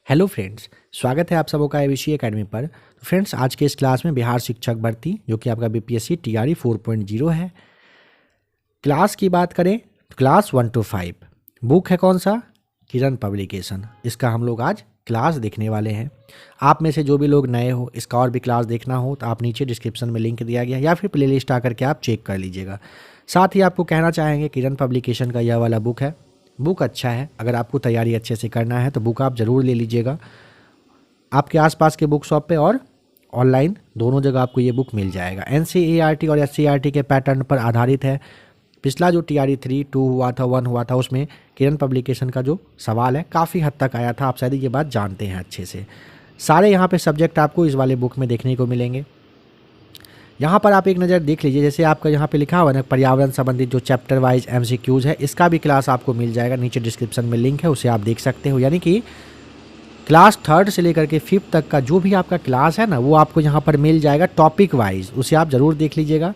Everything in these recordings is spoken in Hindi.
हेलो फ्रेंड्स, स्वागत है आप सबों का एबीसी एकेडमी पर। तो फ्रेंड्स, आज के इस क्लास में बिहार शिक्षक भर्ती जो कि आपका बीपीएससी टीआरई 4.0 है। क्लास की बात करें तो क्लास 1 to 5 बुक है कौन सा? किरण पब्लिकेशन। इसका हम लोग आज क्लास देखने वाले हैं। आप में से जो भी लोग नए हो, इसका और भी क्लास देखना हो तो आप नीचे डिस्क्रिप्शन में लिंक दिया गया या फिर प्लेलिस्ट आकर के आप चेक कर लीजिएगा। साथ ही आपको कहना चाहेंगे किरण पब्लिकेशन का यह वाला बुक है, बुक अच्छा है। अगर आपको तैयारी अच्छे से करना है तो बुक आप ज़रूर ले लीजिएगा। आपके आसपास के बुक शॉप पे और ऑनलाइन दोनों जगह आपको ये बुक मिल जाएगा। एनसीईआरटी और एससीईआरटी के पैटर्न पर आधारित है। पिछला जो टीआरई 3, 2 हुआ था, 1 हुआ था, उसमें किरण पब्लिकेशन का जो सवाल है काफ़ी हद तक आया था। आप शायद ये बात जानते हैं अच्छे से। सारे यहाँ पे सब्जेक्ट आपको इस वाले बुक में देखने को मिलेंगे। यहाँ पर आप एक नज़र देख लीजिए, जैसे आपका यहाँ पे लिखा हुआ है ना, पर्यावरण संबंधित जो चैप्टर वाइज एमसीक्यूज़ है, इसका भी क्लास आपको मिल जाएगा। नीचे डिस्क्रिप्शन में लिंक है, उसे आप देख सकते हो। यानी कि क्लास 3rd से लेकर के 5th तक का जो भी आपका क्लास है ना, वो आपको यहाँ पर मिल जाएगा टॉपिक वाइज, उसे आप ज़रूर देख लीजिएगा।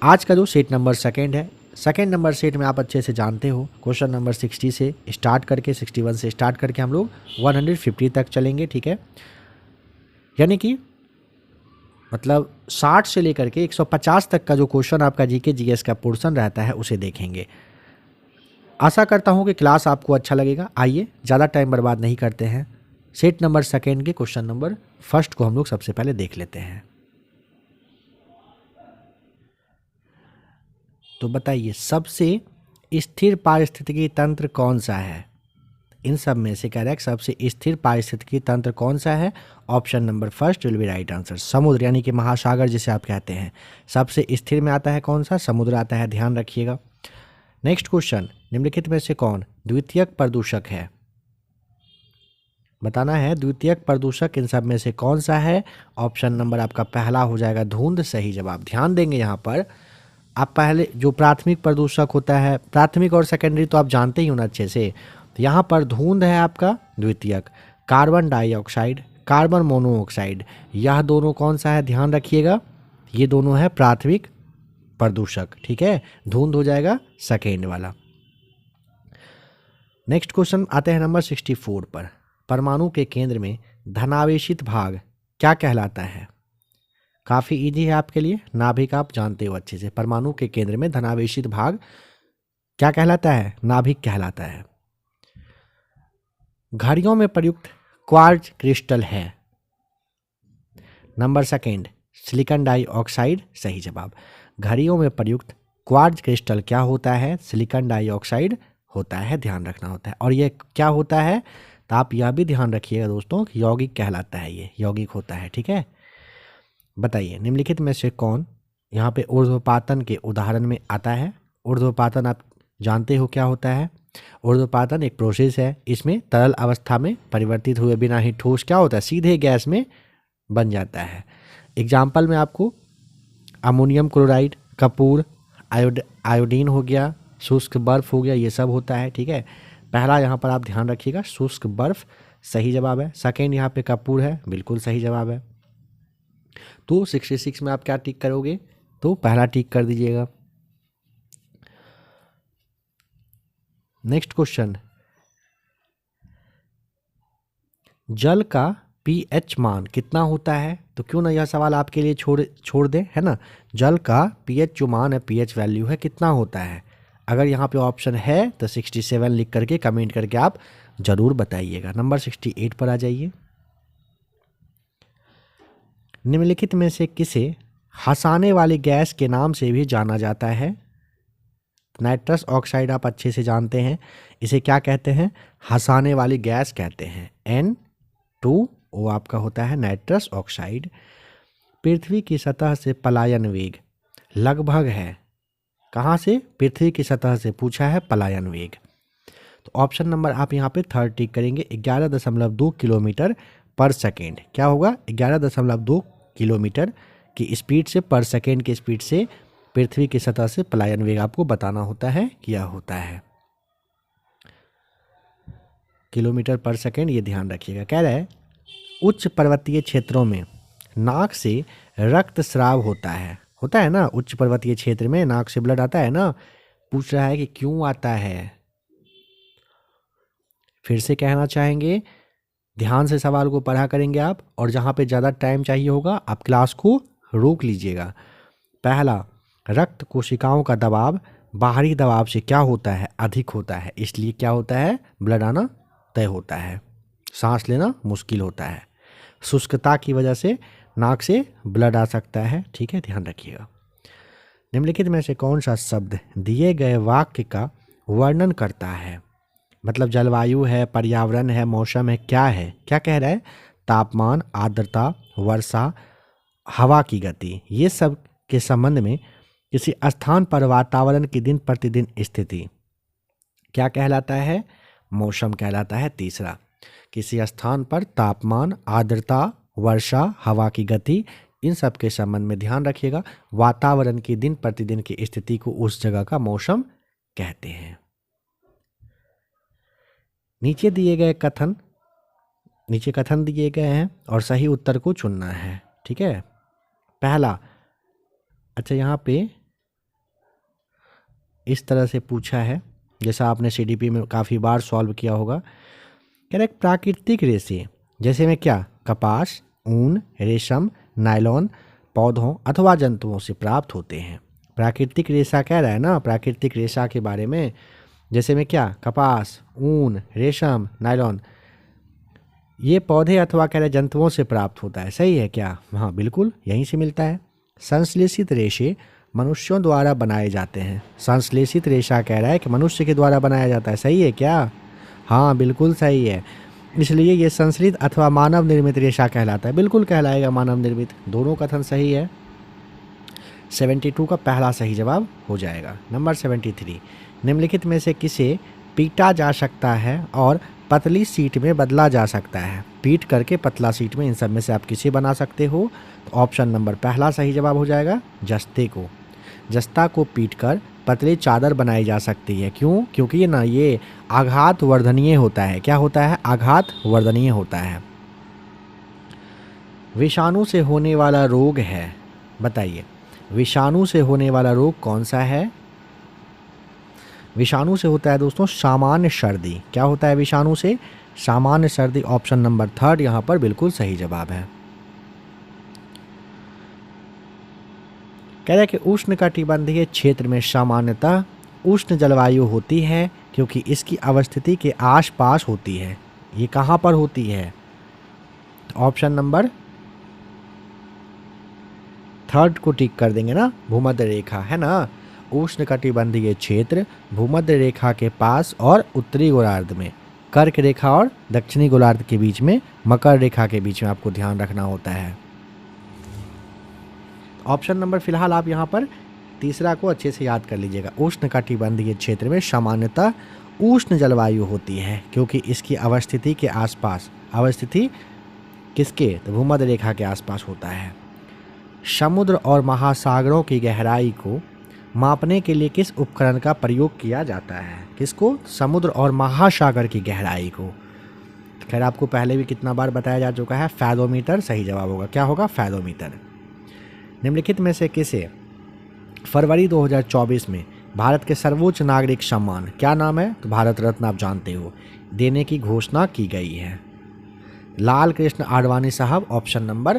आज का जो सेट नंबर 2 है, सेकेंड नंबर सेट में आप अच्छे से जानते हो, क्वेश्चन नंबर 60 से स्टार्ट करके 61 से स्टार्ट करके हम लोग 150 तक चलेंगे। ठीक है, यानी कि मतलब 60 से लेकर के 150 तक का जो क्वेश्चन आपका जीके जीएस का पोर्शन रहता है उसे देखेंगे। आशा करता हूँ कि क्लास आपको अच्छा लगेगा। आइए ज़्यादा टाइम बर्बाद नहीं करते हैं, सेट नंबर 2 के क्वेश्चन नंबर 1 को हम लोग सबसे पहले देख लेते हैं। तो बताइए, सबसे स्थिर पारिस्थितिकी तंत्र कौन सा है? इन सब में से कह रहा है कि सबसे स्थिर पारिस्थितिकी तंत्र कौन सा है? Option number 1 will be right answer. समुद्र यानी कि महासागर जिसे आप कहते हैं, सबसे स्थिर में आता है कौन सा? समुद्र आता है, ध्यान रखिएगा। नेक्स्ट क्वेश्चन, निम्नलिखित में से कौन द्वितीयक प्रदूषक है? बताना है द्वितीयक प्रदूषक इन सब में से कौन सा है? ऑप्शन नंबर आपका पहला हो जाएगा धुंध, सही जवाब। ध्यान देंगे यहाँ पर, आप पहले जो प्राथमिक प्रदूषक होता है, प्राथमिक और सेकेंडरी तो आप जानते ही हो ना अच्छे से। तो यहाँ पर धुंध है आपका द्वितीयक। कार्बन डाइऑक्साइड, कार्बन मोनोऑक्साइड, यह दोनों कौन सा है? ध्यान रखिएगा, ये दोनों है प्राथमिक प्रदूषक। ठीक है, धुंध हो जाएगा सेकेंड वाला। नेक्स्ट क्वेश्चन आते हैं नंबर 64 पर। परमाणु के केंद्र में धनावेशित भाग क्या कहलाता है? काफ़ी इजी है आपके लिए, नाभिक आप जानते हो अच्छे से। परमाणु के केंद्र में धनावेशित भाग क्या कहलाता है? नाभिक कहलाता है। घड़ियों में प्रयुक्त क्वार्ट्ज क्रिस्टल है? नंबर 2 सिलिकॉन डाइऑक्साइड, सही जवाब। घड़ियों में प्रयुक्त क्वार्ट्ज क्रिस्टल क्या होता है? सिलिकॉन डाइऑक्साइड होता है, ध्यान रखना होता है। और ये क्या होता है तो आप यह भी ध्यान रखिएगा दोस्तों, यौगिक कहलाता है, ये यौगिक होता है। ठीक है, बताइए निम्नलिखित में से कौन यहाँ पे ऊर्ध्वपातन के उदाहरण में आता है? ऊर्ध्वपातन आप जानते हो क्या होता है? ऊर्ध्वपातन एक प्रोसेस है, इसमें तरल अवस्था में परिवर्तित हुए बिना ही ठोस क्या होता है? सीधे गैस में बन जाता है। एग्जाम्पल में आपको अमोनियम क्लोराइड, कपूर, आयोडीन हो गया, शुष्क बर्फ हो गया, ये सब होता है। ठीक है, पहला यहाँ पर आप ध्यान रखिएगा, शुष्क बर्फ सही जवाब है। सेकेंड यहाँ पे कपूर है, बिल्कुल सही जवाब है। तो 66 में आप क्या टिक करोगे? तो पहला टिक कर दीजिएगा। नेक्स्ट क्वेश्चन, जल का पीएच मान कितना होता है? तो क्यों ना यह सवाल आपके लिए छोड़ दें, है ना। जल का पीएच जो मान है, पीएच वैल्यू है, कितना होता है? अगर यहाँ पे ऑप्शन है तो 67 लिख करके कमेंट करके आप जरूर बताइएगा। नंबर 68 पर आ जाइए। निम्नलिखित में से किसे हंसाने वाली गैस के नाम से भी जाना जाता है? नाइट्रस ऑक्साइड आप अच्छे से जानते हैं, इसे क्या कहते हैं? हंसाने वाली गैस कहते हैं। N2O आपका होता है नाइट्रस ऑक्साइड। पृथ्वी की सतह से पलायन वेग लगभग है, कहाँ से? पृथ्वी की सतह से पूछा है पलायन वेग। तो ऑप्शन नंबर आप यहाँ पे 3rd टिक करेंगे, 11.2 किलोमीटर पर सेकेंड। क्या होगा? 11.2 किलोमीटर की स्पीड से, पर सेकेंड की स्पीड से पृथ्वी की सतह से पलायन वेग आपको बताना होता है, क्या होता है? किलोमीटर पर सेकेंड, ये ध्यान रखिएगा। कह रहा है उच्च पर्वतीय क्षेत्रों में नाक से रक्तस्राव होता है ना। उच्च पर्वतीय क्षेत्र में नाक से ब्लड आता है ना। पूछ रहा है कि क्यों आता है? फिर से कहना चाहेंगे, ध्यान से सवाल को पढ़ा करेंगे आप, और जहाँ पे ज़्यादा टाइम चाहिए होगा आप क्लास को रोक लीजिएगा। पहला, रक्त कोशिकाओं का दबाव बाहरी दबाव से क्या होता है? अधिक होता है, इसलिए क्या होता है? ब्लड आना तय होता है, सांस लेना मुश्किल होता है। शुष्कता की वजह से नाक से ब्लड आ सकता है, ठीक है, ध्यान रखिएगा। निम्नलिखित में से कौन सा शब्द दिए गए वाक्य का वर्णन करता है? मतलब जलवायु है, पर्यावरण है, मौसम है, क्या है? क्या कह रहा है? तापमान, आर्द्रता, वर्षा, हवा की गति, ये सब के संबंध में किसी स्थान पर वातावरण की दिन प्रतिदिन स्थिति क्या कहलाता है? मौसम कहलाता है। तीसरा, किसी स्थान पर तापमान, आर्द्रता, वर्षा, हवा की गति, इन सब के संबंध में ध्यान रखिएगा। वातावरण की दिन प्रतिदिन की स्थिति को उस जगह का मौसम कहते हैं। नीचे कथन दिए गए हैं और सही उत्तर को चुनना है, ठीक है। पहला, अच्छा यहाँ पे इस तरह से पूछा है, जैसा आपने सीडीपी में काफ़ी बार सॉल्व किया होगा। कह रहा है प्राकृतिक रेशे जैसे में क्या? कपास, ऊन, रेशम, नायलॉन पौधों अथवा जंतुओं से प्राप्त होते हैं। प्राकृतिक रेशा कह रहा है ना, प्राकृतिक रेशा के बारे में, जैसे में क्या? कपास, ऊन, रेशम, नायलॉन, ये पौधे अथवा कह रहे जंतुओं से प्राप्त होता है। सही है क्या? हाँ बिल्कुल, यहीं से मिलता है। संश्लेषित रेशे मनुष्यों द्वारा बनाए जाते हैं। संश्लेषित रेशा कह रहा है कि मनुष्य के द्वारा बनाया जाता है। सही है क्या? हाँ बिल्कुल सही है, इसलिए ये संश्लेषित अथवा मानव निर्मित रेशा कहलाता है। बिल्कुल कहलाएगा मानव निर्मित। दोनों कथन सही है। 72 का पहला सही जवाब हो जाएगा। नंबर 73, निम्नलिखित में से किसे पीटा जा सकता है और पतली सीट में बदला जा सकता है? पीट करके पतला सीट में, इन सब में से आप किसे बना सकते हो? तो ऑप्शन नंबर पहला सही जवाब हो जाएगा, जस्ते को। जस्ता को पीट कर पतली चादर बनाई जा सकती है। क्यों? क्योंकि ये आघात वर्धनीय होता है। क्या होता है? आघात वर्धनीय होता है। विषाणु से होने वाला रोग है, बताइए विषाणु से होने वाला रोग कौन सा है? विषाणु से होता है दोस्तों सामान्य सर्दी। क्या होता है विषाणु से? सामान्य सर्दी। ऑप्शन नंबर थर्ड यहाँ पर बिल्कुल सही जवाब है। कह रहे हैं कि उष्णकटिबंधीय क्षेत्र में सामान्यतः उष्ण जलवायु होती है क्योंकि इसकी अवस्थिति के आसपास होती है। ये कहाँ पर होती है? ऑप्शन नंबर थर्ड को टिक कर देंगे ना, भूमध्य रेखा है ना। उष्णकटिबंधीय क्षेत्र भूमध्य रेखा के पास और उत्तरी गोलार्ध में, कर्क रेखा और दक्षिणी गोलार्ध के बीच में, मकर रेखा के बीच में आपको ध्यान रखना होता है। ऑप्शन नंबर फिलहाल आप यहाँ पर तीसरा को अच्छे से याद कर लीजिएगा। उष्णकटिबंधीय क्षेत्र में सामान्यतः उष्ण जलवायु होती है क्योंकि इसकी अवस्थिति के आसपास, अवस्थिति किसके? तो भूमध्य रेखा के आसपास होता है। समुद्र और महासागरों की गहराई को मापने के लिए किस उपकरण का प्रयोग किया जाता है? किसको? समुद्र और महासागर की गहराई को। खैर आपको पहले भी कितना बार बताया जा चुका है, फैदोमीटर सही जवाब होगा। क्या होगा? फैदोमीटर। निम्नलिखित में से किसे फरवरी 2024 में भारत के सर्वोच्च नागरिक सम्मान, क्या नाम है? तो भारत रत्न आप जानते हो, देने की घोषणा की गई है? लाल कृष्ण आडवाणी साहब, ऑप्शन नंबर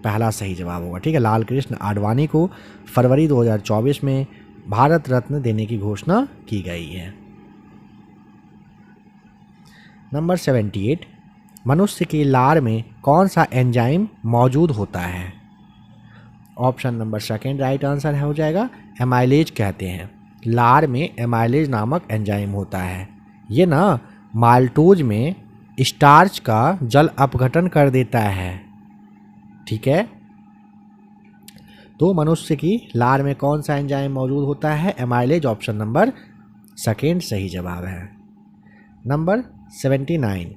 पहला सही जवाब होगा, ठीक है। लाल कृष्ण आडवाणी को फरवरी 2024 में भारत रत्न देने की घोषणा की गई है। नंबर 78, मनुष्य की लार में कौन सा एंजाइम मौजूद होता है? Option number second right answer है, हो जाएगा एमाइलेज कहते हैं। लार में एमाइलेज नामक एंजाइम होता है। ये ना माल्टोज में स्टार्च का जल अपघटन कर देता है, ठीक है। तो मनुष्य की लार में कौन सा एंजाइम मौजूद होता है? एमाइलेज। ऑप्शन नंबर सेकंड सही जवाब है। नंबर 79,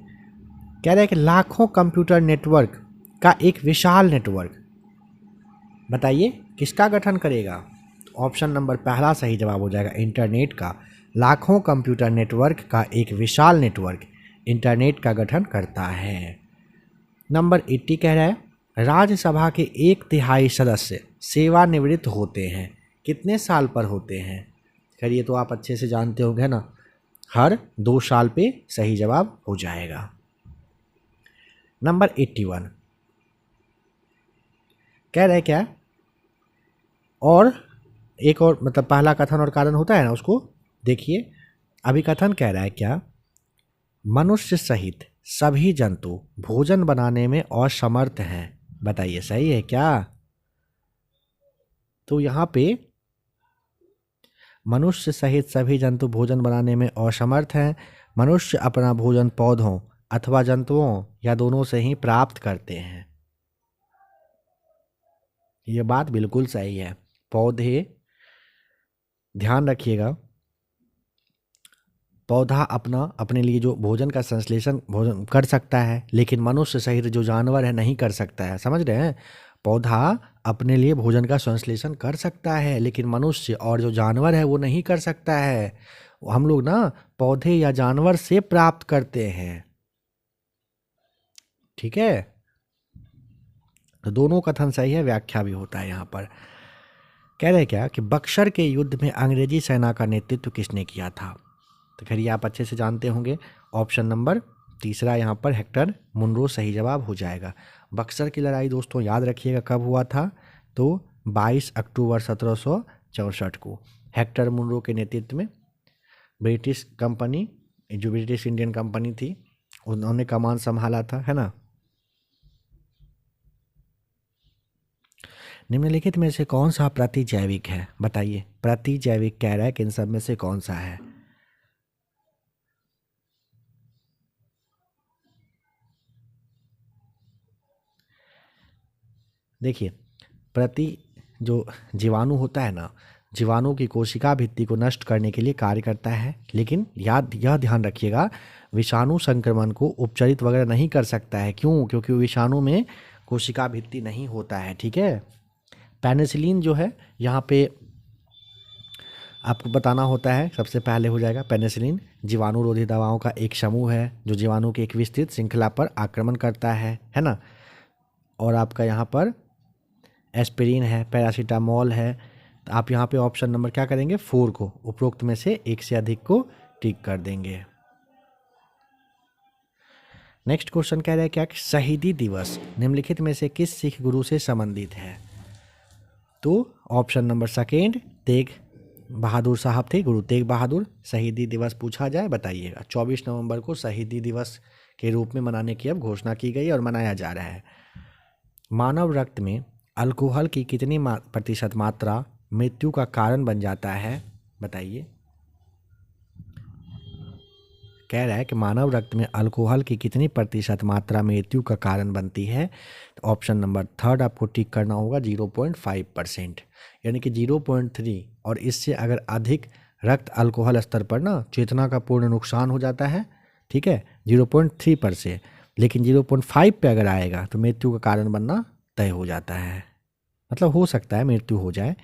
कह रहे हैं कि लाखों कंप्यूटर नेटवर्क का एक विशाल नेटवर्क, बताइए किसका गठन करेगा? ऑप्शन नंबर पहला सही जवाब हो जाएगा, इंटरनेट का। लाखों कंप्यूटर नेटवर्क का एक विशाल नेटवर्क इंटरनेट का गठन करता है। नंबर 80 कह रहा है राज्यसभा के 1/3 सदस्य सेवानिवृत्त होते हैं, कितने साल पर होते हैं? खैर ये तो आप अच्छे से जानते होंगे ना, हर 2 साल पे सही जवाब हो जाएगा। नंबर 81 कह रहे क्या, और एक और मतलब पहला कथन और कारण होता है ना, उसको देखिए। अभी कथन कह रहा है क्या, मनुष्य सहित सभी जंतु भोजन बनाने में असमर्थ हैं। बताइए सही है क्या? तो यहाँ पे मनुष्य सहित सभी जंतु भोजन बनाने में असमर्थ हैं। मनुष्य अपना भोजन पौधों अथवा जंतुओं या दोनों से ही प्राप्त करते हैं। ये बात बिल्कुल सही है। पौधे, ध्यान रखिएगा, पौधा अपने लिए जो भोजन का संश्लेषण भोजन कर सकता है, लेकिन मनुष्य सहित जो जानवर है नहीं कर सकता है। समझ रहे हैं? पौधा अपने लिए भोजन का संश्लेषण कर सकता है, लेकिन मनुष्य और जो जानवर है वो नहीं कर सकता है। हम लोग ना पौधे या जानवर से प्राप्त करते हैं। ठीक है, तो दोनों कथन सही है, व्याख्या भी होता है यहाँ पर। कह रहे क्या कि बक्सर के युद्ध में अंग्रेजी सेना का नेतृत्व किसने किया था? तो खैर ये आप अच्छे से जानते होंगे। ऑप्शन नंबर तीसरा यहाँ पर हेक्टर मुनरो सही जवाब हो जाएगा। बक्सर की लड़ाई दोस्तों याद रखिएगा कब हुआ था, तो 22 अक्टूबर 1764 को हेक्टर मुनरो के नेतृत्व में ब्रिटिश कंपनी, जो ब्रिटिश इंडियन कंपनी थी, उन्होंने कमान संभाला था, है ना। निम्नलिखित में से कौन सा प्रतिजैविक है? बताइए, प्रतिजैविक कह रहा है कि इन सब में से कौन सा है? देखिए, प्रति जो जीवाणु होता है ना, जीवाणु की कोशिका भित्ति को नष्ट करने के लिए कार्य करता है, लेकिन यह ध्यान रखिएगा, विषाणु संक्रमण को उपचारित वगैरह नहीं कर सकता है। क्यों? क्योंकि विषाणु में कोशिका भित्ति नहीं होता है। ठीक है, पेनिसिलिन जो है यहाँ पे आपको बताना होता है, सबसे पहले हो जाएगा पेनिसिलिन जीवाणुरोधी दवाओं का एक समूह है जो जीवाणु की एक विस्तृत श्रृंखला पर आक्रमण करता है ना। और आपका यहाँ पर एस्पिरिन है, पैरासीटामोल है। तो आप यहाँ पे ऑप्शन नंबर क्या करेंगे, 4 को, उपरोक्त में से एक से अधिक को टिक कर देंगे। नेक्स्ट क्वेश्चन कह रहे हैं क्या कि शहीदी दिवस निम्नलिखित में से किस सिख गुरु से संबंधित है? तो option number second Tegh Bahadur साहब थे, गुरु तेग बहादुर। शहीदी दिवस पूछा जाए, बताइएगा। 24 नवंबर को शहीदी दिवस के रूप में मनाने की अब घोषणा की गई और मनाया जा रहा है। मानव रक्त में अल्कोहल की कितनी प्रतिशत मात्रा मृत्यु का कारण बन जाता है? बताइए। कह रहा है कि मानव रक्त में अल्कोहल की कितनी प्रतिशत मात्रा मृत्यु का कारण बनती है? तो ऑप्शन नंबर थर्ड आपको टिक करना होगा, 0.5%, यानी कि 0.3 और इससे अगर अधिक रक्त अल्कोहल स्तर पर ना चेतना का पूर्ण नुकसान हो जाता है। ठीक है, 0.3 पर से, लेकिन 0.5 पे अगर आएगा तो मृत्यु का कारण बनना तय हो जाता है, मतलब हो सकता है मृत्यु हो जाए।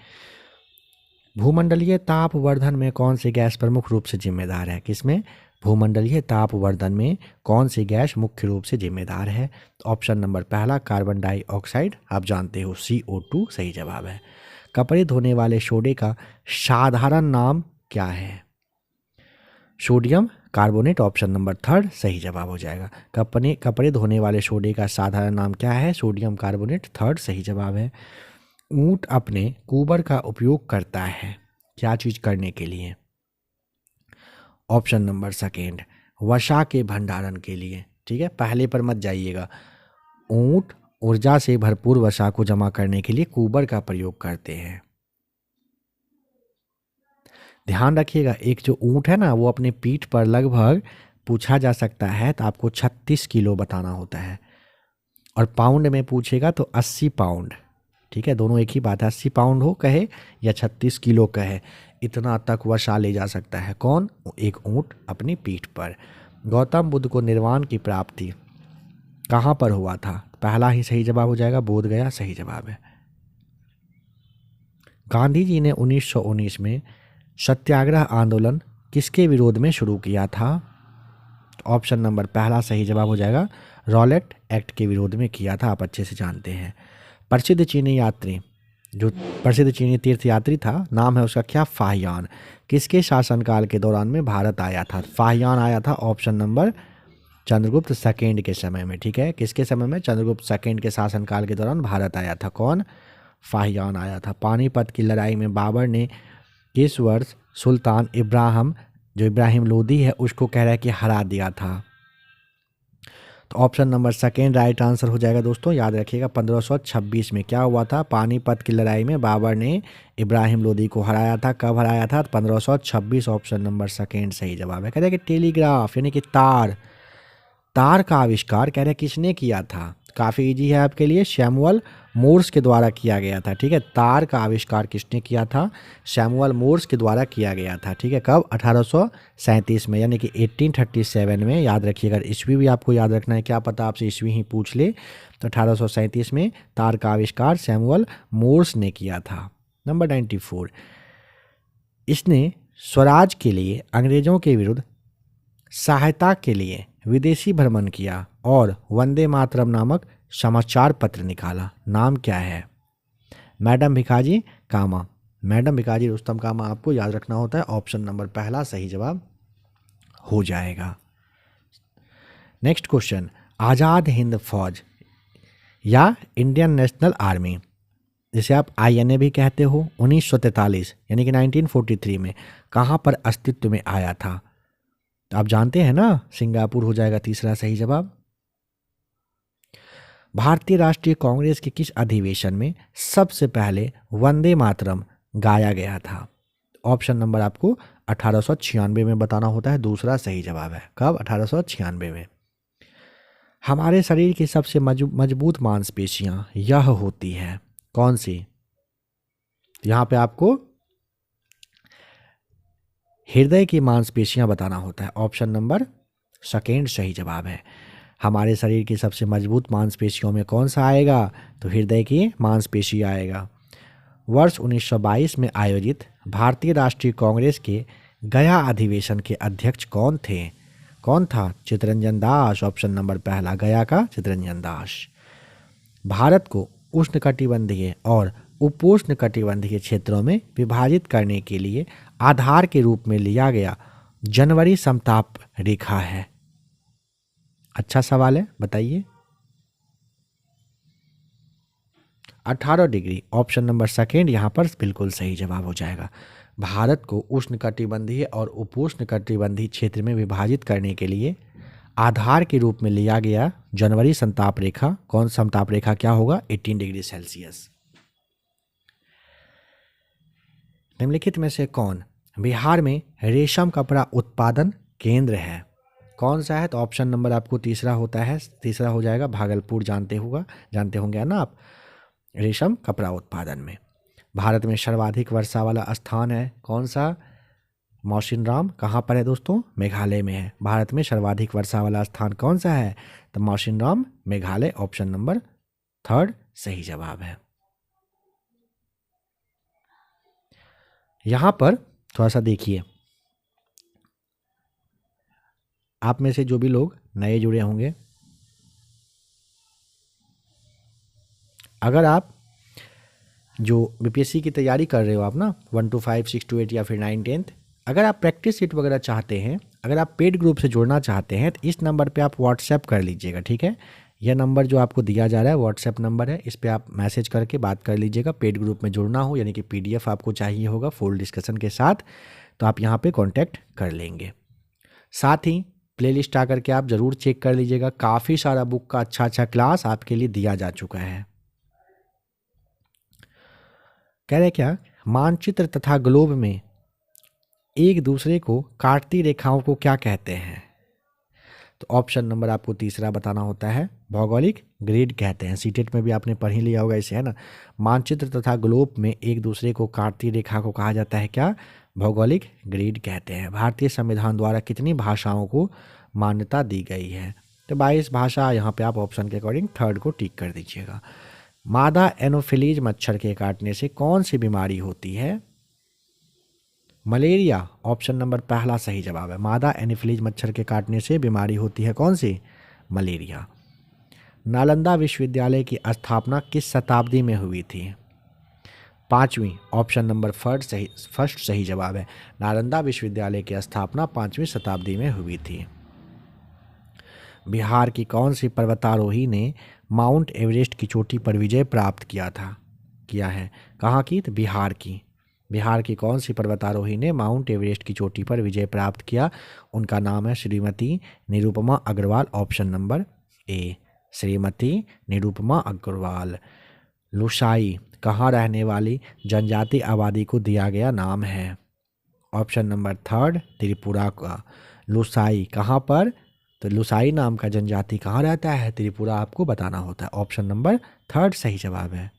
भूमंडलीय तापवर्धन में कौन सी गैस प्रमुख रूप से जिम्मेदार है? किसमें? भूमंडलीय तापवर्धन में कौन सी गैस मुख्य रूप से जिम्मेदार है? तो ऑप्शन नंबर पहला कार्बन डाइऑक्साइड, आप जानते हो CO2 सही जवाब है। कपड़े धोने वाले सोडे का साधारण नाम क्या है? Sodium carbonate, option number third सही जवाब हो जाएगा। कपड़े धोने वाले सोडे का साधारण नाम क्या है? सोडियम कार्बोनेट, थर्ड सही जवाब है। ऊंट अपने कुबर का उपयोग करता है क्या चीज करने के लिए? ऑप्शन नंबर सेकेंड वसा के भंडारण के लिए। ठीक है, पहले पर मत जाइएगा। ऊंट ऊर्जा से भरपूर वसा को जमा करने के लिए कुबर का प्रयोग करते हैं। ध्यान रखिएगा, एक जो ऊंट है ना वो अपने पीठ पर लगभग पूछा जा सकता है तो आपको 36 किलो बताना होता है, और पाउंड में पूछेगा तो 80 पाउंड। ठीक है, दोनों एक ही बात है, 80 पाउंड हो कहे या 36 किलो कहे, इतना तक वसा ले जा सकता है। कौन? एक ऊंट अपनी पीठ पर। गौतम बुद्ध को निर्वाण की प्राप्ति कहाँ पर हुआ था? पहला ही सही जवाब हो जाएगा, बोध गया सही जवाब है। गांधी जी ने 1919 में सत्याग्रह आंदोलन किसके विरोध में शुरू किया था? ऑप्शन नंबर पहला सही जवाब हो जाएगा, रॉलेट एक्ट के विरोध में किया था, आप अच्छे से जानते हैं। प्रसिद्ध चीनी यात्री, जो प्रसिद्ध चीनी तीर्थ यात्री था, नाम है उसका क्या? फाहियान। किसके शासनकाल के दौरान में भारत आया था? फाहियान आया था, ऑप्शन नंबर चंद्रगुप्त सेकेंड के समय में, ठीक है। किसके समय में? चंद्रगुप्त सेकेंड के शासनकाल के दौरान भारत आया था। कौन? फाहियान आया था। पानीपत की लड़ाई में बाबर ने किस वर्ष सुल्तान इब्राहिम, जो इब्राहिम लोदी है, उसको कह रहा है कि हरा दिया था? तो option number second right answer हो जाएगा दोस्तों। याद रखिएगा 1526 में क्या हुआ था? पानीपत की लड़ाई में बाबर ने इब्राहिम लोदी को हराया था। कब हराया था? 1526। ऑप्शन नंबर सेकेंड सही जवाब है। कहते हैं कि टेलीग्राफ यानी कि तार, तार का आविष्कार कह रहे किसने किया था? काफ़ी इजी है आपके लिए, सैमुअल मोर्स के द्वारा किया गया था, ठीक है। तार का आविष्कार किसने किया था? सैमुअल मोर्स के द्वारा किया गया था, ठीक है। कब? 1837 में, यानी कि 1837 में। याद रखिएगा, ईस्वी भी आपको याद रखना है, क्या पता आपसे ईस्वी ही पूछ ले। तो 1837 में तार का आविष्कार सैमुअल मोर्स ने किया था। नंबर 94, इसने स्वराज के लिए अंग्रेजों के विरुद्ध सहायता के लिए विदेशी भ्रमण किया और वंदे मातरम नामक समाचार पत्र निकाला। नाम क्या है? मैडम भिखाजी कामा। मैडम भिखाजी रुस्तम कामा आपको याद रखना होता है। ऑप्शन नंबर पहला सही जवाब हो जाएगा। नेक्स्ट क्वेश्चन, आज़ाद हिंद फौज या इंडियन नेशनल आर्मी, जिसे आप INA भी कहते हो, 1943 यानी कि 1943 में कहाँ पर अस्तित्व में आया था? तो आप जानते हैं ना, सिंगापुर हो जाएगा तीसरा सही जवाब। भारतीय राष्ट्रीय कांग्रेस के किस अधिवेशन में सबसे पहले वंदे मातरम गाया गया था? ऑप्शन नंबर आपको 1896 में बताना होता है। दूसरा सही जवाब है। कब? 1896 में। हमारे शरीर की सबसे मजबूत मांसपेशियां यह होती है, कौन सी? यहाँ पे आपको हृदय की मांसपेशियां बताना होता है। ऑप्शन नंबर सेकेंड सही जवाब है। हमारे शरीर की सबसे मजबूत मांसपेशियों में कौन सा आएगा? तो हृदय की मांसपेशी आएगा। वर्ष 1922 में आयोजित भारतीय राष्ट्रीय कांग्रेस के गया अधिवेशन के अध्यक्ष कौन थे? कौन था? चित्तरंजन दास। ऑप्शन नंबर पहला गया का चित्तरंजन दास। भारत को उष्णकटिबंधीय और उपोष्णकटिबंधीय क्षेत्रों में विभाजित करने के लिए आधार के रूप में लिया गया जनवरी समताप रेखा है। अच्छा सवाल है, बताइए। 18 डिग्री। ऑप्शन नंबर सेकेंड यहाँ पर बिल्कुल सही जवाब हो जाएगा। भारत को उष्णकटिबंधीय और उपोष्णकटिबंधीय क्षेत्र में विभाजित करने के लिए आधार के रूप में लिया गया जनवरी समताप रेखा, कौन समताप रेखा क्या होगा? 18 डिग्री सेल्सियस। निम्नलिखित में से कौन बिहार में रेशम कपड़ा उत्पादन केंद्र है? कौन सा है? तो ऑप्शन नंबर आपको तीसरा होता है, तीसरा हो जाएगा भागलपुर। जानते होंगे ना आप, रेशम कपड़ा उत्पादन में। भारत में सर्वाधिक वर्षा वाला स्थान है कौन सा? मौसिनराम। कहाँ पर है दोस्तों? मेघालय में है। भारत में सर्वाधिक वर्षा वाला स्थान कौन सा है? तो Mawsynram, Meghalaya. Option number third सही जवाब है। यहाँ पर थोड़ा सा देखिए, आप में से जो भी लोग नए जुड़े होंगे, अगर आप जो BPSC की तैयारी कर रहे हो आप ना, 1 to 5, 6 to 8 या फिर 9, 10th, अगर आप प्रैक्टिस सीट वगैरह चाहते हैं, अगर आप पेड ग्रुप से जुड़ना चाहते हैं, तो इस नंबर पे आप व्हाट्सएप कर लीजिएगा, ठीक है। यह नंबर जो आपको दिया जा रहा है व्हाट्सएप नंबर है, इस पर आप मैसेज करके बात कर लीजिएगा। पेड ग्रुप में जुड़ना हो यानी कि PDF आपको चाहिए होगा फुल डिस्कशन के साथ, तो आप यहाँ पे कांटेक्ट कर लेंगे। साथ ही प्लेलिस्ट आकर के आप ज़रूर चेक कर लीजिएगा, काफ़ी सारा बुक का अच्छा क्लास आपके लिए दिया जा चुका है। कह रहे क्या, मानचित्र तथा ग्लोब में एक दूसरे को काटती रेखाओं को क्या कहते हैं? तो ऑप्शन नंबर आपको तीसरा बताना होता है, भौगोलिक ग्रिड कहते हैं। सीटेट में भी आपने पढ़ ही लिया होगा इसे, है ना। मानचित्र तथा ग्लोब में एक दूसरे को काटती रेखा को कहा जाता है क्या? भौगोलिक ग्रिड कहते हैं। भारतीय संविधान द्वारा कितनी भाषाओं को मान्यता दी गई है? तो 22 भाषा। यहाँ पे आप ऑप्शन के अकॉर्डिंग थर्ड को टिक कर दीजिएगा। मादा एनोफिलीज मच्छर के काटने से कौन सी बीमारी होती है? मलेरिया। ऑप्शन नंबर पहला सही जवाब है। मादा एनोफिलीज मच्छर के काटने से बीमारी होती है कौन सी? मलेरिया। नालंदा विश्वविद्यालय की स्थापना किस शताब्दी में हुई थी? 5वीं। ऑप्शन नंबर फर्स्ट सही जवाब है। नालंदा विश्वविद्यालय की स्थापना 5वीं शताब्दी में हुई थी। बिहार की कौन सी पर्वतारोही ने माउंट एवरेस्ट की चोटी पर विजय प्राप्त किया है? कहाँ की? तो बिहार की कौन सी पर्वतारोही ने माउंट एवरेस्ट की चोटी पर विजय प्राप्त किया? उनका नाम है Shrimati Nirupama Agarwal. Option number A, Shrimati Nirupama Agarwal. Lushai कहाँ रहने वाली जनजाति आबादी को दिया गया नाम है? ऑप्शन नंबर थर्ड, त्रिपुरा का। लुसाई कहाँ पर? तो लुसाई नाम का जनजाति कहाँ रहता है? त्रिपुरा आपको बताना होता है। ऑप्शन नंबर थर्ड सही जवाब है।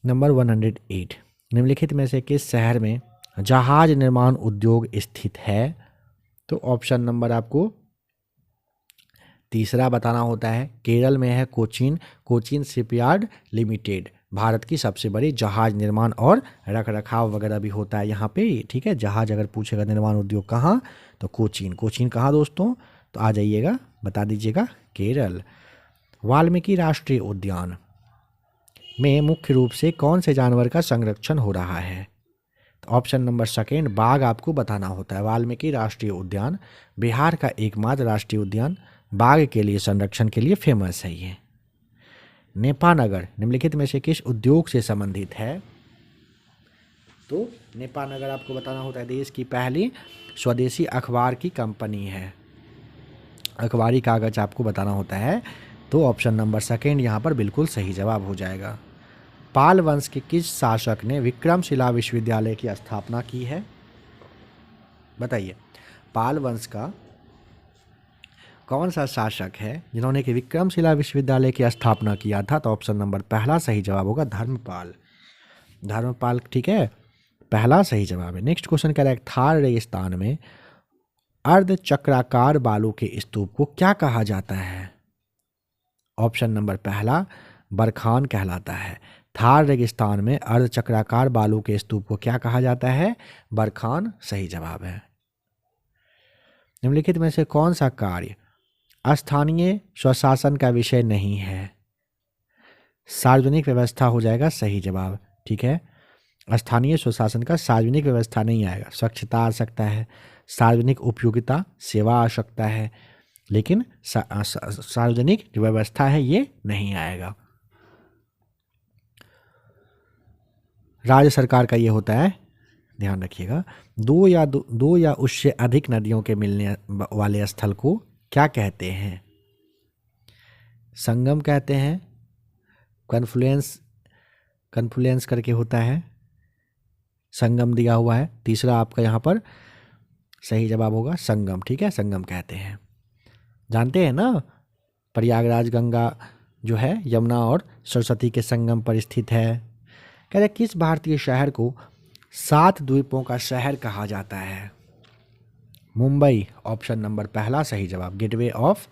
नंबर 108, निम्नलिखित में से किस शहर में जहाज निर्माण उद्योग स्थित है? तो ऑप्शन नंबर आपको तीसरा बताना होता है। केरल में है कोचीन शिपयार्ड लिमिटेड, भारत की सबसे बड़ी जहाज निर्माण और रख रखाव वगैरह भी होता है यहाँ पे, ठीक है। जहाज अगर पूछेगा निर्माण उद्योग कहाँ, तो कोचीन कहाँ दोस्तों? तो आ जाइएगा, बता दीजिएगा, केरल। वाल्मीकि राष्ट्रीय उद्यान में मुख्य रूप से कौन से जानवर का संरक्षण हो रहा है? तो ऑप्शन नंबर सेकेंड, बाघ आपको बताना होता है। वाल्मीकि राष्ट्रीय उद्यान बिहार का एकमात्र राष्ट्रीय उद्यान बाघ के लिए संरक्षण के लिए फेमस है ये। नेपानगर निम्नलिखित में से किस उद्योग से संबंधित है? तो नेपानगर आपको बताना होता है देश की पहली स्वदेशी अखबार की कंपनी है। अखबारी कागज आपको बताना होता है। तो ऑप्शन नंबर सेकेंड यहाँ पर बिल्कुल सही जवाब हो जाएगा। पाल वंश के किस शासक ने विक्रमशिला विश्वविद्यालय की स्थापना की है? बताइए, पाल वंश का कौन सा शासक है जिन्होंने कि विक्रमशिला विश्वविद्यालय की स्थापना किया था? तो ऑप्शन नंबर पहला सही जवाब होगा, धर्मपाल, ठीक है, पहला सही जवाब है। नेक्स्ट क्वेश्चन कह रहा है थार रेगिस्तान में अर्धचक्राकार बालू के स्तूप को क्या कहा जाता है? ऑप्शन नंबर पहला बरखान कहलाता है। थार रेगिस्तान में अर्धचक्राकार बालू के स्तूप को क्या कहा जाता है? बरखान सही जवाब है। निम्नलिखित में से कौन सा कार्य स्थानीय स्वशासन का विषय नहीं है? सार्वजनिक व्यवस्था हो जाएगा सही जवाब, ठीक है। स्थानीय स्वशासन का सार्वजनिक व्यवस्था नहीं आएगा। स्वच्छता आ सकता है, सार्वजनिक उपयोगिता सेवा आ सकता है, लेकिन सार्वजनिक जो व्यवस्था है ये नहीं आएगा। राज्य सरकार का ये होता है, ध्यान रखिएगा। दो या उससे अधिक नदियों के मिलने वाले स्थल को क्या कहते हैं? संगम कहते हैं, कन्फ्लुएंस करके होता है, संगम दिया हुआ है। तीसरा आपका यहाँ पर सही जवाब होगा संगम, ठीक है, संगम कहते हैं। जानते हैं ना, प्रयागराज गंगा जो है यमुना और सरस्वती के संगम पर स्थित है। कह रहे किस भारतीय शहर को 7 द्वीपों का शहर कहा जाता है? मुंबई, ऑप्शन नंबर पहला सही जवाब। गेटवे ऑफ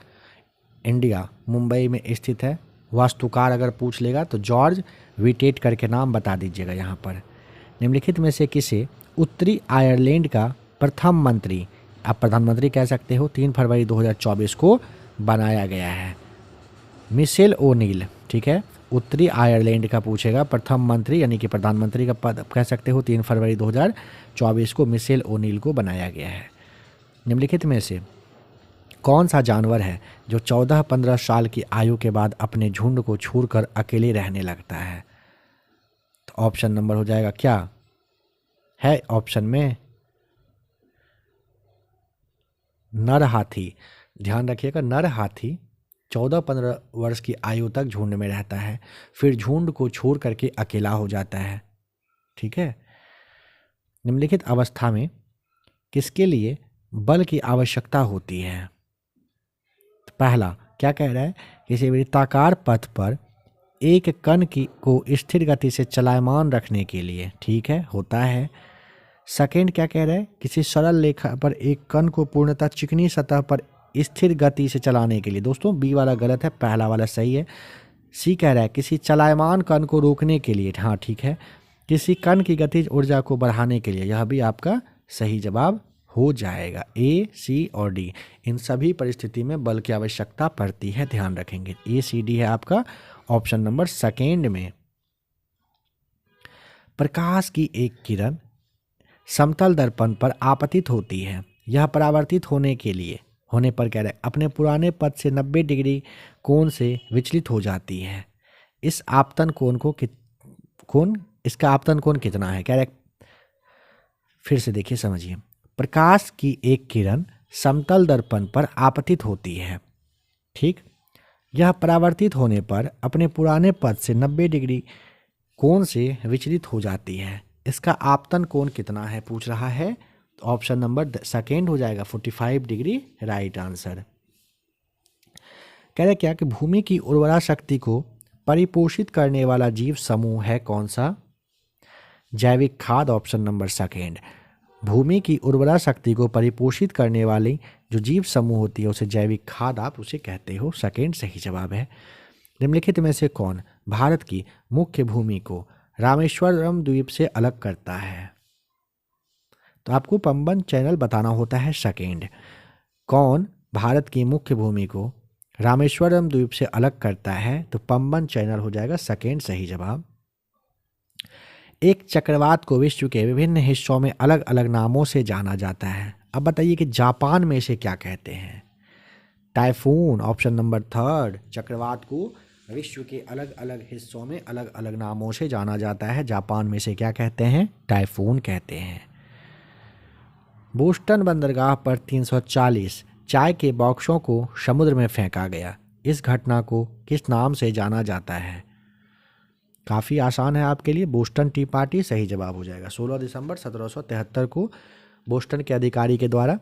इंडिया मुंबई में स्थित है। वास्तुकार अगर पूछ लेगा तो जॉर्ज विटेट करके नाम बता दीजिएगा यहाँ पर। निम्नलिखित में से किसे उत्तरी आयरलैंड का प्रथम मंत्री, आप प्रधानमंत्री कह सकते हो, 3 फरवरी 2024 को बनाया गया है? मिशेल ओनील, ठीक है। उत्तरी आयरलैंड का पूछेगा प्रथम मंत्री यानी कि प्रधानमंत्री का पद कह सकते हो, 3 फरवरी 2024 को मिशेल ओनील को बनाया गया है। निम्नलिखित में से कौन सा जानवर है जो 14-15 साल की आयु के बाद अपने झुंड को छोड़कर अकेले रहने लगता है? तो ऑप्शन नंबर हो जाएगा क्या है ऑप्शन में? नर हाथी। ध्यान रखिएगा, नर हाथी 14-15 वर्ष की आयु तक झुंड में रहता है, फिर झुंड को छोड़ करके अकेला हो जाता है, ठीक है। निम्नलिखित अवस्था में किसके लिए बल की आवश्यकता होती है? पहला क्या कह रहा है? किसी वृत्ताकार पथ पर एक कण को स्थिर गति से चलायमान रखने के लिए, ठीक है, होता है। सेकेंड क्या कह रहा है? किसी सरल रेखा पर एक कण को पूर्णतः चिकनी सतह पर स्थिर गति से चलाने के लिए। दोस्तों बी वाला गलत है, पहला वाला सही है। सी कह रहा है किसी चलायमान कण को रोकने के लिए, हाँ ठीक है। किसी कण की गतिज ऊर्जा को बढ़ाने के लिए, यह भी आपका सही जवाब हो जाएगा। ए, सी और डी, इन सभी परिस्थिति में बल की आवश्यकता पड़ती है, ध्यान रखेंगे। ए, सी, डी है आपका ऑप्शन नंबर सेकेंड में। प्रकाश की एक किरण समतल दर्पण पर आपतित होती है, यह परावर्तित होने के लिए होने पर कह रहे हैं अपने पुराने पद से 90 डिग्री कोण से विचलित हो जाती है। इस आपतन कोण को इसका आपतन कोण कितना है? कह रहे फिर से देखिए, समझिए। प्रकाश की एक किरण समतल दर्पण पर आपतित होती है, ठीक। यह परावर्तित होने पर अपने पुराने पद से 90 डिग्री कोण से विचलित हो जाती है। इसका आपतन कोण कितना है पूछ रहा है। तो ऑप्शन नंबर सेकेंड हो जाएगा 45 डिग्री, राइट आंसर। कह रहे क्या कि भूमि की उर्वरा शक्ति को परिपोषित करने वाला जीव समूह है कौन सा? जैविक खाद, ऑप्शन नंबर सेकेंड। भूमि की उर्वरा शक्ति को परिपोषित करने वाली जो जीव समूह होती है उसे जैविक खाद आप उसे कहते हो, सेकेंड सही जवाब है। निम्नलिखित में से कौन भारत की मुख्य भूमि को रामेश्वरम द्वीप से अलग करता है? तो आपको पंबन चैनल बताना होता है, सेकेंड। कौन भारत की मुख्य भूमि को रामेश्वरम द्वीप से अलग करता है? तो पंबन चैनल हो जाएगा, सेकेंड सही जवाब। एक चक्रवात को विश्व के विभिन्न हिस्सों में अलग अलग नामों से जाना जाता है। अब बताइए कि जापान में इसे क्या कहते हैं? Typhoon, option number third. चक्रवात को विश्व के अलग अलग हिस्सों में अलग अलग नामों से जाना जाता है। जापान में इसे क्या कहते हैं? टाइफून कहते हैं। बोस्टन बंदरगाह पर 340 चाय के बॉक्सों को समुद्र में फेंका गया। इस घटना को किस नाम से जाना जाता है? काफ़ी आसान है आपके लिए, बोस्टन टी पार्टी सही जवाब हो जाएगा। 16 दिसंबर 1773 को बोस्टन के अधिकारी के द्वारा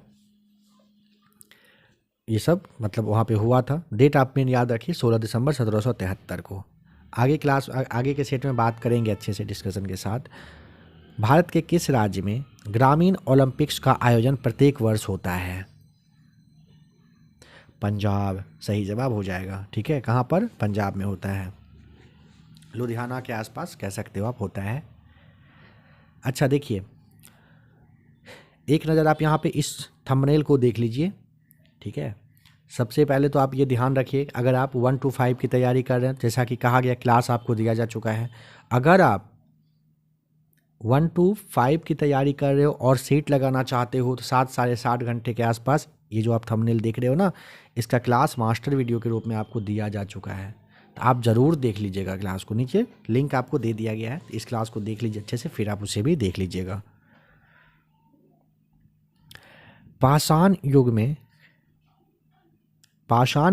ये सब मतलब वहाँ पे हुआ था। डेट आप में याद रखिए, 16 दिसंबर 1773 को। आगे के सेट में बात करेंगे अच्छे से डिस्कशन के साथ। भारत के किस राज्य में ग्रामीण ओलंपिक्स का आयोजन प्रत्येक वर्ष होता है? पंजाब सही जवाब हो जाएगा, ठीक है। कहाँ पर? पंजाब में होता है, लुधियाना के आसपास कह सकते हो आप, होता है। अच्छा देखिए, एक नज़र आप यहाँ पे इस थंबनेल को देख लीजिए, ठीक है। सबसे पहले तो आप ये ध्यान रखिए, अगर आप 1 to 5 की तैयारी कर रहे हैं, जैसा कि कहा गया क्लास आपको दिया जा चुका है, अगर आप 1 to 5 की तैयारी कर रहे हो और सीट लगाना चाहते हो तो 7 साढ़े 7 घंटे के आसपास ये जो आप थंबनेल देख रहे हो ना, इसका क्लास मास्टर वीडियो के रूप में आपको दिया जा चुका है। तो आप ज़रूर देख लीजिएगा क्लास को, नीचे लिंक आपको दे दिया गया है, इस क्लास को देख लीजिए अच्छे से, फिर आप उसे भी देख लीजिएगा। पाषाण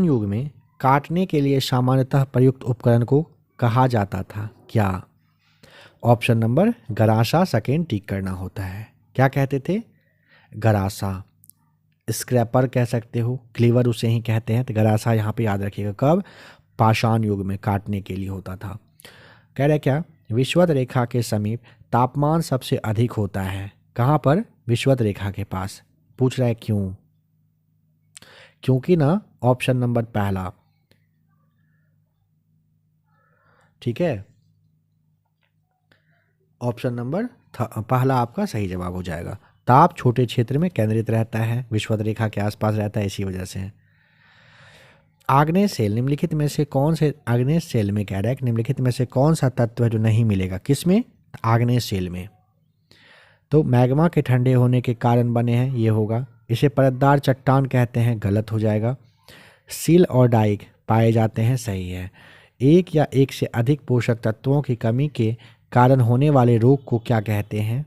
युग में काटने के लिए सामान्यतः प्रयुक्त उपकरण को कहा जाता था क्या? ऑप्शन नंबर गरासा, सेकेंड टिक करना होता है। क्या कहते थे? गरासा। स्क्रैपर कह सकते हो, क्लीवर उसे ही कहते हैं। तो गरासा यहाँ पे याद रखिएगा, कब? पाषाण युग में काटने के लिए होता था। कह रहे क्या विषुवत रेखा के समीप तापमान सबसे अधिक होता है? कहाँ पर? विषुवत रेखा के पास। पूछ रहा है क्यों? क्योंकि ना ऑप्शन नंबर पहला, ठीक है, ऑप्शन नंबर पहला आपका सही जवाब हो जाएगा। ताप छोटे क्षेत्र में केंद्रित रहता है, विषुवत रेखा के आसपास रहता है, इसी वजह से। आग्नेय सेल निम्नलिखित में से कौन से, आग्नेय सेल में कह रहा है कि निम्नलिखित में से कौन सा तत्व है जो नहीं मिलेगा? किसमें? आग्नेय सेल में। तो मैग्मा के ठंडे होने के कारण बने हैं, ये होगा। इसे परतदार चट्टान कहते हैं, गलत हो जाएगा। सील और डाइक पाए जाते हैं, सही है। एक या एक से अधिक पोषक तत्वों की कमी के कारण होने वाले रोग को क्या कहते हैं?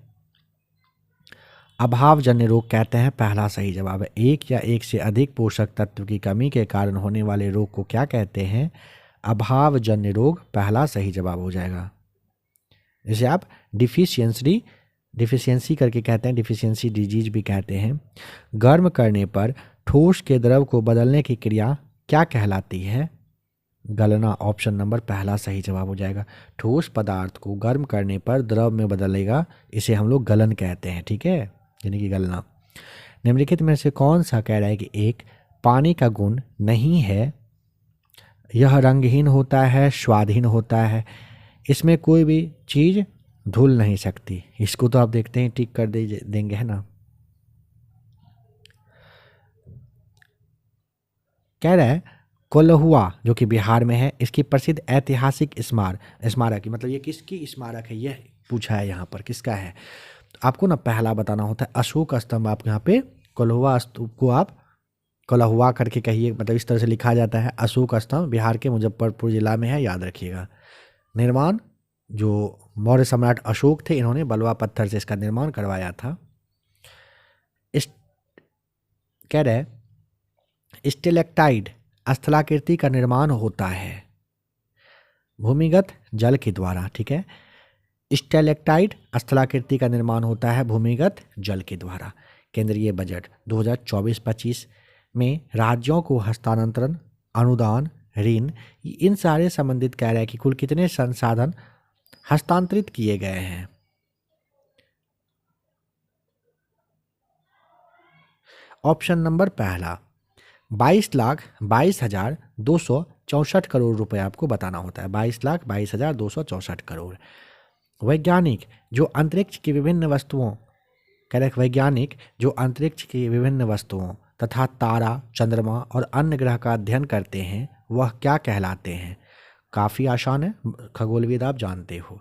अभावजन्य रोग कहते हैं, पहला सही जवाब है। एक या एक से अधिक पोषक तत्व की कमी के कारण होने वाले रोग को क्या कहते हैं? अभावजन्य रोग, पहला सही जवाब हो जाएगा। इसे आप डिफिशियंसी करके कहते हैं, डिफिशियंसी डिजीज भी कहते हैं। गर्म करने पर ठोस के द्रव को बदलने की क्रिया क्या कहलाती है? गलना, ऑप्शन नंबर पहला सही जवाब हो जाएगा। ठोस पदार्थ को गर्म करने पर द्रव में बदलेगा, इसे हम लोग गलन कहते हैं, ठीक है, यानी कि गलना। निम्नलिखित में से कौन सा कह रहा है कि एक पानी का गुण नहीं है? यह रंगहीन होता है, स्वादहीन होता है, इसमें कोई भी चीज़ धुल नहीं सकती। इसको तो आप देखते हैं टिक कर देंगे, है ना। कह रहा है कोल्हुआ जो कि बिहार में है, इसकी प्रसिद्ध ऐतिहासिक स्मारक मतलब ये किसकी स्मारक है, यह पूछा है यहाँ पर, किसका है? तो आपको ना पहला बताना होता है, अशोक स्तंभ। आप यहाँ पे कोल्हुआ स्तूप को आप कलहुआ करके कहिए, मतलब इस तरह से लिखा जाता है। अशोक स्तंभ बिहार के मुजफ्फरपुर जिला में है, याद रखिएगा। निर्माण जो मौर्य सम्राट अशोक थे, इन्होंने बलुआ पत्थर से इसका निर्माण करवाया था। इस कह रहे स्टेलेक्टाइड स्थलाकृति का निर्माण होता है भूमिगत जल के द्वारा, ठीक है। स्टेलेक्टाइड स्थलाकृति का निर्माण होता है भूमिगत जल के द्वारा। केंद्रीय बजट 2024-25 में राज्यों को हस्तांतरण, अनुदान, ऋण, इन सारे संबंधित कह रहा है कि कुल कितने संसाधन हस्तांतरित किए गए हैं। ऑप्शन नंबर पहला 22,22,264 करोड़ रुपए आपको बताना होता है। 22,22,264 करोड़। वैज्ञानिक जो अंतरिक्ष की विभिन्न वस्तुओं, करेक्ट, वैज्ञानिक जो अंतरिक्ष की विभिन्न वस्तुओं तथा तारा, चंद्रमा और अन्य ग्रह का अध्ययन करते हैं वह क्या कहलाते हैं? काफ़ी आसान है, खगोलविद आप जानते हो।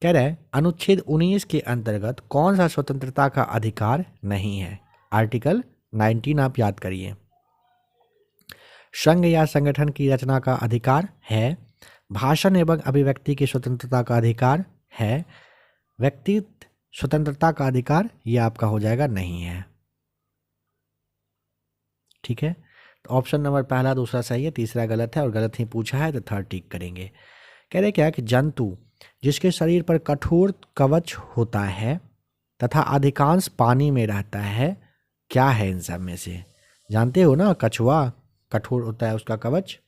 कह रहे हैं अनुच्छेद 19 के अंतर्गत कौन सा स्वतंत्रता का अधिकार नहीं है? आर्टिकल 19 आप याद करिए। संघ या संगठन की रचना का अधिकार है। भाषण एवं अभिव्यक्ति की स्वतंत्रता का अधिकार है। व्यक्तिगत स्वतंत्रता का अधिकार ये आपका हो जाएगा नहीं है, ठीक है। तो ऑप्शन नंबर पहला दूसरा सही है, तीसरा गलत है और गलत ही पूछा है तो थर्ड टिक करेंगे। कह रहे क्या कि जंतु जिसके शरीर पर कठोर कवच होता है तथा अधिकांश पानी में रहता है, क्या है इन सब में से? जानते हो ना, कछुआ कठोर होता है उसका कवच।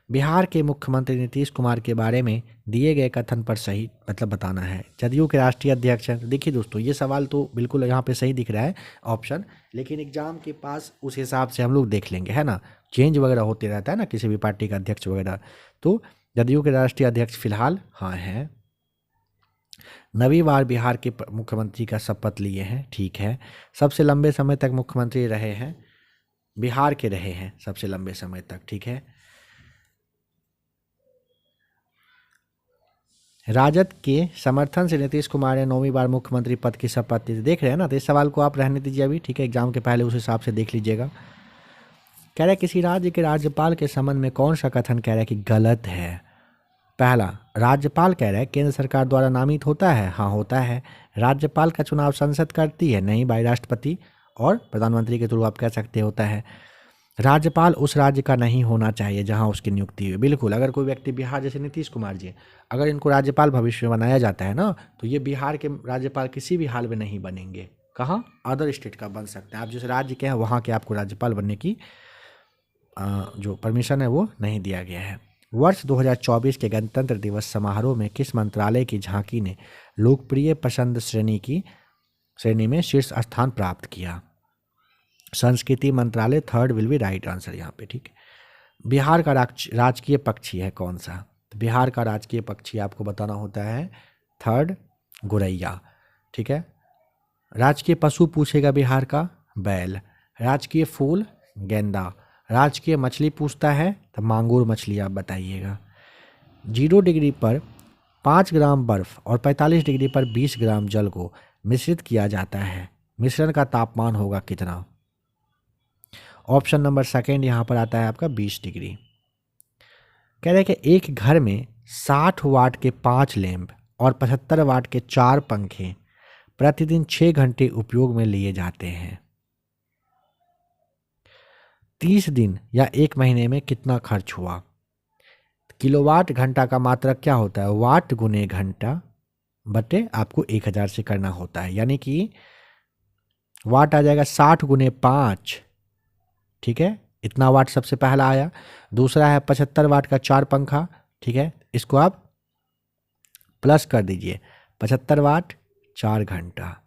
बिहार के मुख्यमंत्री नीतीश कुमार के बारे में दिए गए कथन पर सही मतलब बताना है। जदयू के राष्ट्रीय अध्यक्ष हैं। देखिए दोस्तों, ये सवाल तो बिल्कुल यहाँ पे सही दिख रहा है ऑप्शन, लेकिन एग्जाम के पास उस हिसाब से हम लोग देख लेंगे, है ना। चेंज वगैरह होते रहता है ना किसी भी पार्टी का अध्यक्ष वगैरह। तो जदयू के राष्ट्रीय अध्यक्ष फिलहाल हाँ हैं। 9वीं बार बिहार के मुख्यमंत्री का शपथ लिए हैं, ठीक है। सबसे लंबे समय तक मुख्यमंत्री रहे हैं, बिहार के रहे हैं सबसे लंबे समय तक, ठीक है। राजद के समर्थन से नीतीश कुमार ने 9वीं बार मुख्यमंत्री पद की शपथ ली। देख रहे हैं ना, तो इस सवाल को आप रहने दीजिए अभी, ठीक है। एग्जाम के पहले उस हिसाब से देख लीजिएगा। कह रहा है किसी राज्य के राज्यपाल के संबंध में कौन सा कथन कह रहा है कि गलत है? पहला, राज्यपाल कह रहा है केंद्र सरकार द्वारा नामित होता है, हाँ होता है। राज्यपाल का चुनाव संसद करती है, नहीं भाई, राष्ट्रपति और प्रधानमंत्री के थ्रू आप कह सकते होता है। राज्यपाल उस राज्य का नहीं होना चाहिए जहां उसकी नियुक्ति हुई। बिल्कुल, अगर कोई व्यक्ति बिहार, जैसे नीतीश कुमार जी, अगर इनको राज्यपाल भविष्य में बनाया जाता है ना, तो ये बिहार के राज्यपाल किसी भी हाल में नहीं बनेंगे। कहाँ? अदर स्टेट का बन सकते हैं। आप जिस राज्य के हैं वहाँ के आपको राज्यपाल बनने की जो परमिशन है वो नहीं दिया गया है। वर्ष 2024 के गणतंत्र दिवस समारोह में किस मंत्रालय की झांकी ने लोकप्रिय पसंद श्रेणी में शीर्ष स्थान प्राप्त किया? संस्कृति मंत्रालय, third will be right answer यहाँ पे, ठीक है। बिहार का राजकीय पक्षी है कौन सा? तो बिहार का राजकीय पक्षी आपको बताना होता है थर्ड, गोरैया, ठीक है। राजकीय पशु पूछेगा बिहार का, बैल। राजकीय फूल, गेंदा। राजकीय मछली पूछता है तो मांगुर मछली आप बताइएगा। 0 डिग्री पर 5 ग्राम बर्फ और 45 डिग्री पर 20 ग्राम जल को मिश्रित किया जाता है, मिश्रण का तापमान होगा कितना? ऑप्शन नंबर सेकेंड यहाँ पर आता है आपका 20 डिग्री। कह रहे हैं कि एक घर में 60 वाट के 5 लैंप और 75 वाट के 4 पंखे प्रतिदिन 6 घंटे उपयोग में लिए जाते हैं। 30 दिन या 1 महीने में कितना खर्च हुआ? किलोवाट घंटा का मात्रक क्या होता है? वाट गुने घंटा बटे आपको 1000 से करना होता है, यानी कि वाट आ जाएगा 60 गुने 5, ठीक है। इतना वाट सबसे पहला आया। दूसरा है 75 वाट का 4 पंखा, ठीक है। इसको आप प्लस कर दीजिए, 75 वाट 4 घंटा,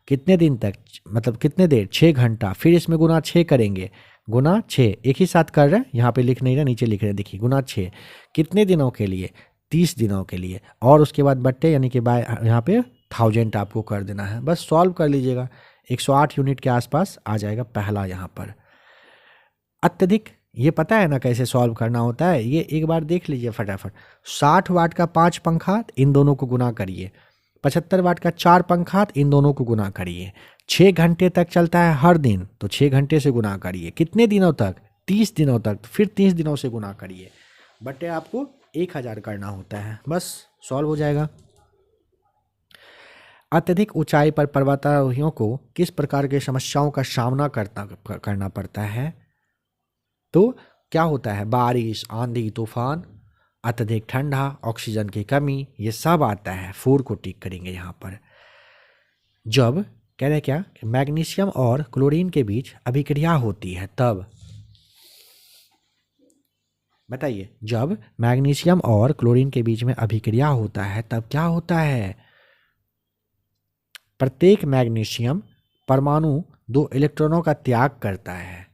कितने दिन तक, मतलब कितने देर? 6 घंटा। फिर इसमें गुना 6 करेंगे, गुना 6 एक ही साथ कर रहे हैं, यहाँ पे लिख नहीं रहे, नीचे लिख रहे हैं, देखिए गुना 6 कितने दिनों के लिए? 30 दिनों के लिए। और उसके बाद बट्टे यानी कि बाय यहाँ पे 1000 आपको कर देना है। बस सॉल्व कर लीजिएगा, 108 यूनिट के आसपास आ जाएगा पहला यहाँ पर। अत्यधिक, ये पता है ना कैसे सॉल्व करना होता है, ये एक बार देख लीजिए फटाफट। 60 वाट का 5 पंखा, इन दोनों को गुना करिए। 75 वाट का 4 पंखा, इन दोनों को गुना करिए। 6 घंटे तक चलता है हर दिन, तो 6 घंटे से गुना करिए। कितने दिनों तक? 30 दिनों तक, तो फिर 30 दिनों से गुना करिए। बटे आपको 1000 करना होता है, बस सॉल्व हो जाएगा। अत्यधिक ऊंचाई पर पर्वतारोहियों को किस प्रकार की समस्याओं का सामना करना पड़ता है? तो क्या होता है? बारिश, आंधी, तूफान, अत्यधिक ठंडा, ऑक्सीजन की कमी, ये सब आता है। 4 को टिक करेंगे यहाँ पर। जब कह रहे क्या, मैग्नीशियम और क्लोरीन के बीच अभिक्रिया होती है तब, बताइए, जब मैग्नीशियम और क्लोरीन के बीच में अभिक्रिया होता है तब क्या होता है? प्रत्येक मैग्नीशियम परमाणु 2 इलेक्ट्रॉनों का त्याग करता है।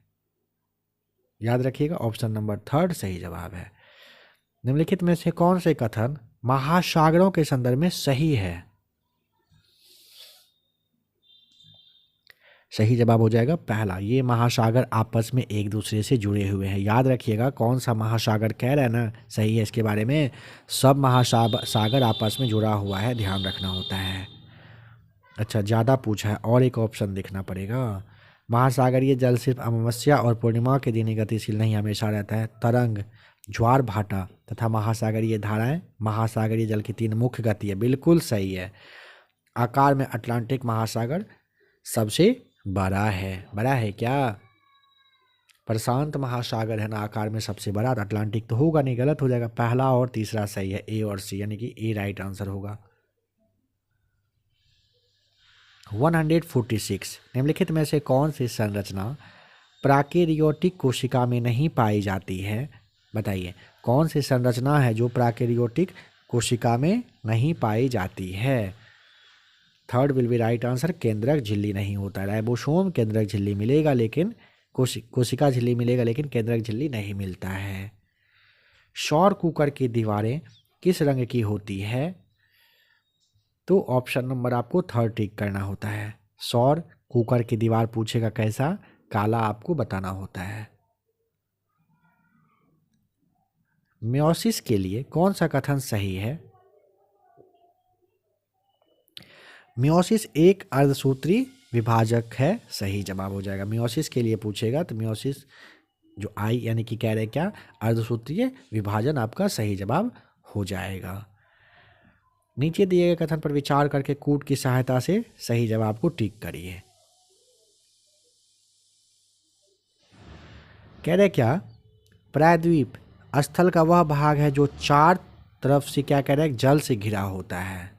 याद रखिएगा, ऑप्शन नंबर 3 सही जवाब है। निम्नलिखित में से कौन से कथन महासागरों के संदर्भ में सही है? सही जवाब हो जाएगा पहला, ये महासागर आपस में एक दूसरे से जुड़े हुए हैं। याद रखिएगा कौन सा महासागर कह रहे हैं ना, सही है इसके बारे में। सब महासागर आपस में जुड़ा हुआ है, ध्यान रखना होता है। अच्छा, ज़्यादा पूछा है और एक ऑप्शन देखना पड़ेगा। महासागरीय जल सिर्फ अमावस्या और पूर्णिमा के दिन ही गतिशील नहीं, हमेशा रहता है। तरंग, ज्वार भाटा तथा महासागरीय धाराएं महासागरीय जल की 3 मुख्य गति है, बिल्कुल सही है। आकार में अटलांटिक महासागर सबसे बड़ा है क्या? प्रशांत महासागर है ना आकार में सबसे बड़ा, अटलांटिक तो होगा नहीं, गलत हो जाएगा। पहला और तीसरा सही है, ए और सी, यानी कि ए राइट आंसर होगा। 146, निम्नलिखित में से कौन सी संरचना प्राकैरियोटिक कोशिका में नहीं पाई जाती है? बताइए, कौन सी संरचना है जो प्राकैरियोटिक कोशिका में नहीं पाई जाती है? 3 विल बी राइट आंसर। केंद्रक झिल्ली नहीं होता है। राइबोसोम केंद्रक झिल्ली मिलेगा, लेकिन कोशिका झिल्ली मिलेगा, लेकिन केंद्रक झिल्ली नहीं मिलता है। सौर कुकर की दीवारें किस रंग की होती है? तो ऑप्शन नंबर आपको 3 टिक करना होता है। सौर कुकर की दीवार पूछेगा कैसा, काला आपको बताना होता है। मियोसिस के लिए कौन सा कथन सही है? मियोसिस एक अर्धसूत्री विभाजक है, सही जवाब हो जाएगा। मियोसिस के लिए पूछेगा तो मियोसिस जो आई यानी कि कह रहे क्या, अर्धसूत्रीय विभाजन आपका सही जवाब हो जाएगा। नीचे दिए गए कथन पर विचार करके कूट की सहायता से सही जवाब को टिक करिए। कह रहे क्या, प्रायद्वीप स्थल का वह भाग है जो 4 तरफ से क्या कह रहे हैं, जल से घिरा होता है।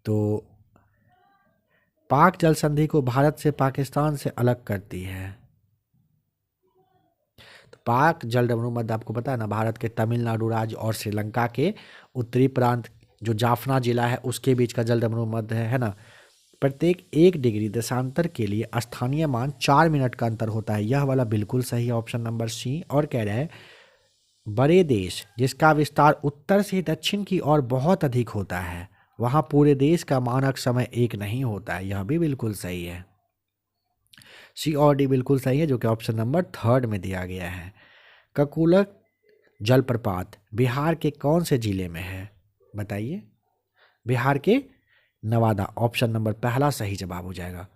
तो पाक जल संधि को भारत से पाकिस्तान से अलग करती है। तो पाक जलडमरू मध्य आपको पता है ना, भारत के तमिलनाडु राज्य और श्रीलंका के उत्तरी प्रांत जो जाफना जिला है उसके बीच का जलडमरू मध्य है ना। प्रत्येक 1 डिग्री देशांतर के लिए स्थानीय मान 4 मिनट का अंतर होता है। यह वाला बिल्कुल सही है, ऑप्शन नंबर सी। और कह रहे हैं बड़े देश जिसका विस्तार उत्तर से दक्षिण की ओर बहुत अधिक होता है, वहां पूरे देश का मानक समय एक नहीं होता है। यह भी बिल्कुल सही है, सी और डी बिल्कुल सही है, जो कि ऑप्शन नंबर 3 में दिया गया है। ककुलक जलप्रपात बिहार के कौन से जिले में है? बताइए। बिहार के नवादा, ऑप्शन नंबर पहला सही जवाब हो जाएगा।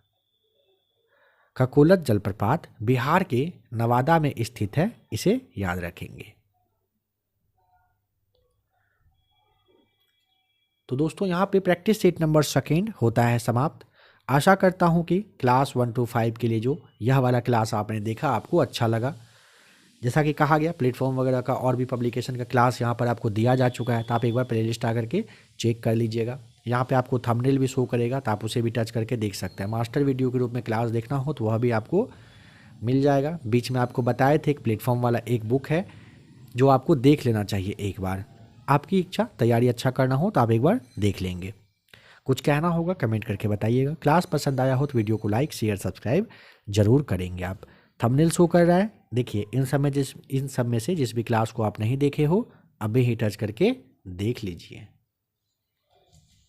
ककुलत जलप्रपात बिहार के नवादा में स्थित है, इसे याद रखेंगे। तो दोस्तों यहाँ पे प्रैक्टिस सेट नंबर 2 होता है समाप्त। आशा करता हूँ कि क्लास 1 to 5 के लिए जो यह वाला क्लास आपने देखा आपको अच्छा लगा। जैसा कि कहा गया, प्लेटफॉर्म वगैरह का और भी पब्लिकेशन का क्लास यहाँ पर आपको दिया जा चुका है, तो आप एक बार प्लेलिस्ट आकर के चेक कर लीजिएगा। यहाँ पे आपको थंबनेल भी शो करेगा, तो आप उसे भी टच करके देख सकते हैं। मास्टर वीडियो के रूप में क्लास देखना हो तो वह भी आपको मिल जाएगा। बीच में आपको बताए थे एक प्लेटफॉर्म वाला एक बुक है जो आपको देख लेना चाहिए एक बार। आपकी इच्छा, तैयारी अच्छा करना हो तो आप एक बार देख लेंगे। कुछ कहना होगा कमेंट करके बताइएगा। क्लास पसंद आया हो तो वीडियो को लाइक शेयर सब्सक्राइब जरूर करेंगे आप। थंबनेल शो कर रहा है, देखिए। इन सब में से जिस भी क्लास को आप नहीं देखे हो अभी ही टच करके देख लीजिए।